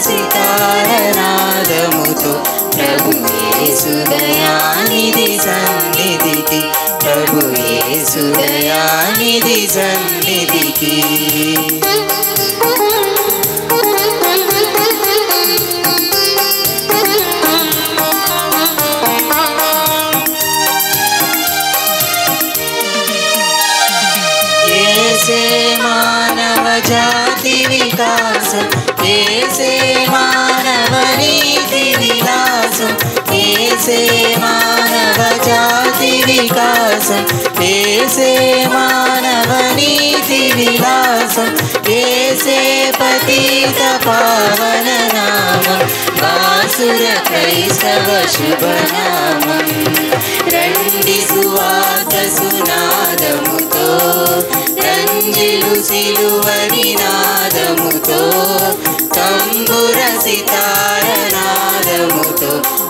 సితారనాదముతో ప్రభు యేసు దయానిధి సన్నిధికి ప్రభు యేసు దయానిధి సన్నిధికి ఏసే మానవ జాతి వికాసం ఏసే మానవ నీతి విలాసం ఏసే మానవ జాతి వికాసం ఏసే మానవ నీతి విలాసం ఏసే పతిత పావన నామం వాసుర క్రైస్తవ శుభనామం రండి సువార్త సునాదముతో రంజిలు సిలువని నాదముతో తంబుర సితారనాదముతో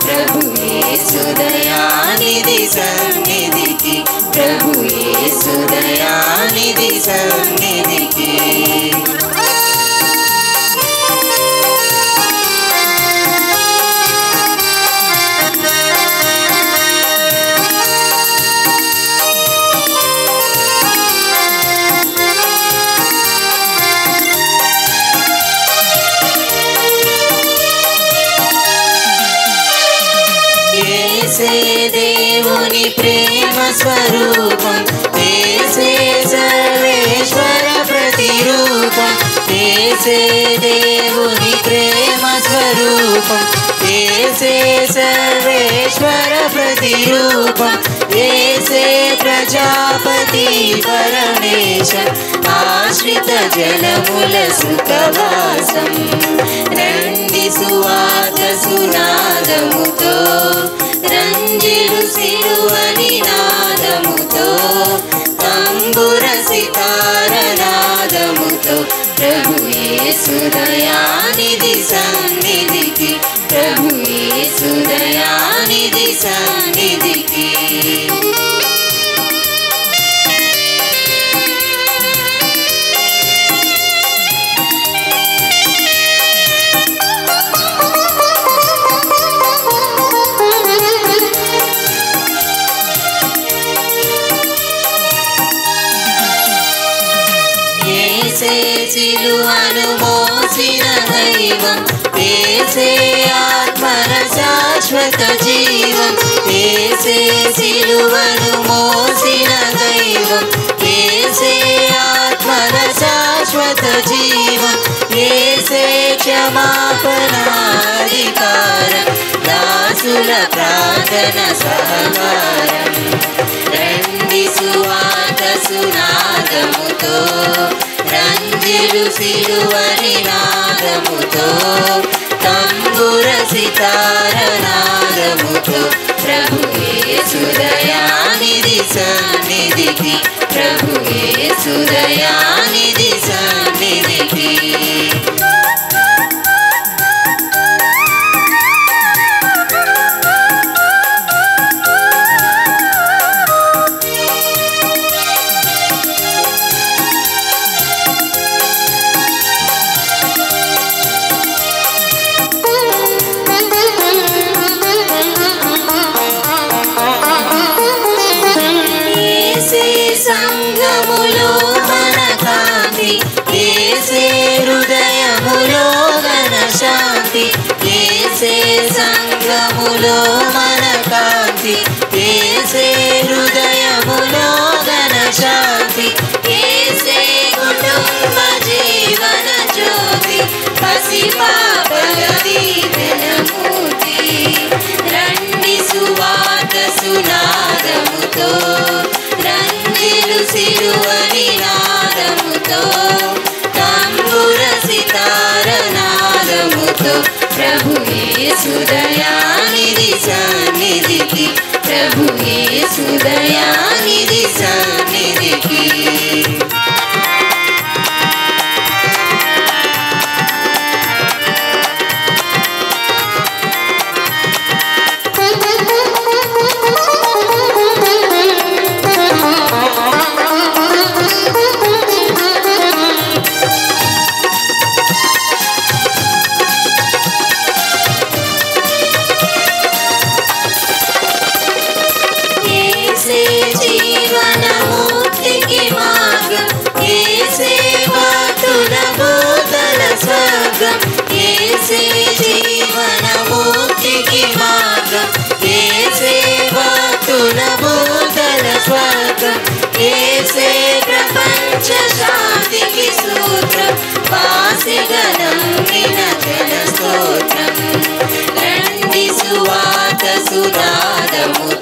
ప్రభు యేసు దయానిధి సన్నిధికి ప్రభు యేసు దయానిధి సన్నిధికి ఏసే దేవుని ప్రేమ స్వరూపం ఏసే సర్వేశ్వర ప్రతిరూపం ఏసే దేవుని ప్రేమ స్వరూపం ఏసే సర్వేశ్వర ప్రతిరూపం ఏసే ప్రజాపతి పరమేశ ఆశ్రిత జనముల సుఖవాసం రండి సువార్త సునాదముతో రంజిలు సిలువని నాదముతో తంబుర సితారనాదముతో ప్రభు యేసు దయానిధి సన్నిధికి ప్రభు యేసు దయానిధి సన్నిధికి ఏసే సిలువను మోసిన దైవం ఏసే ఆత్మల శాశ్వత జీవం ఏసే సిలువను మోసిన దైవం ఏసే ఆత్మల శాశ్వత జీవం ఏసే క్షమాపణాధికారం దాసుల ప్రార్థన సహకారం రండి సువార్త సునాదముతో రంజిలు సిలువని నాదముతో తంబుర సితారనాదముతో ప్రభు యేసు దయానిధి సన్నిధికి ప్రభు యేసు దయానిధి సన్నిధికి సంఘములో మన కాంతి ఏసే హృదయములో ఘన శాంతి ఏసే సంఘములో మన కాంతి ఏసే హృదయములో ఘన శాంతి ఏసే కుటుంబ జీవన జ్యోతి పసిపాపల దీవెనమూర్తి రండి సువార్త సునాదముతో రంజిలు సిలువని నాదముతో తంబుర సితారనాదముతో ప్రభు యేసు దయానిధి సన్నిధికి ప్రభు యేసు దయానిధి సన్నిధికి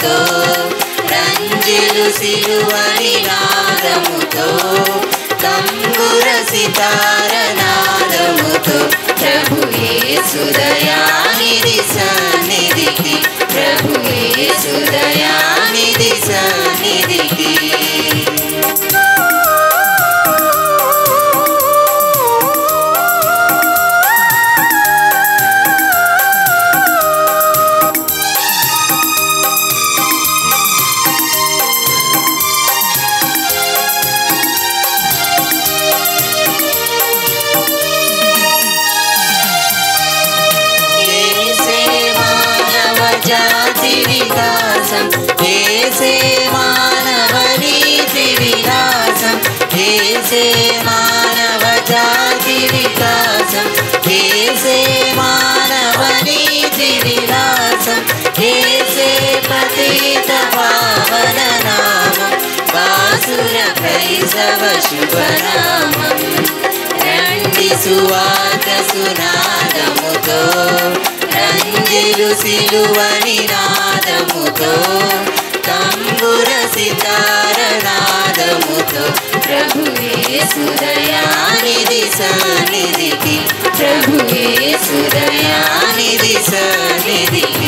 నాదముతో రంజిలు సిలువ నినాదముతో తంబుర సితార నాదముతో ప్రభు యేసు దయానిధి సన్నిధికి ప్రభు యేసు దయానిధి సన్నిధికి జాతి వికాసం ఏసే మానవ నీతి వికాసం ఏసే మానవ జాతి వికాసం ఏసే మానవ నీతి వికాసం ఏసే పతిత పావన నామం బాసుర క్రైస్తవ శుభనామం రండి సువాత సునాదముతో రంజిలు సిలువ నినాదముతో తంబుర సితార నాదముతో ప్రభు యేసు దయానిధి సన్నిధికి ప్రభు యేసు దయానిధి సన్నిధికి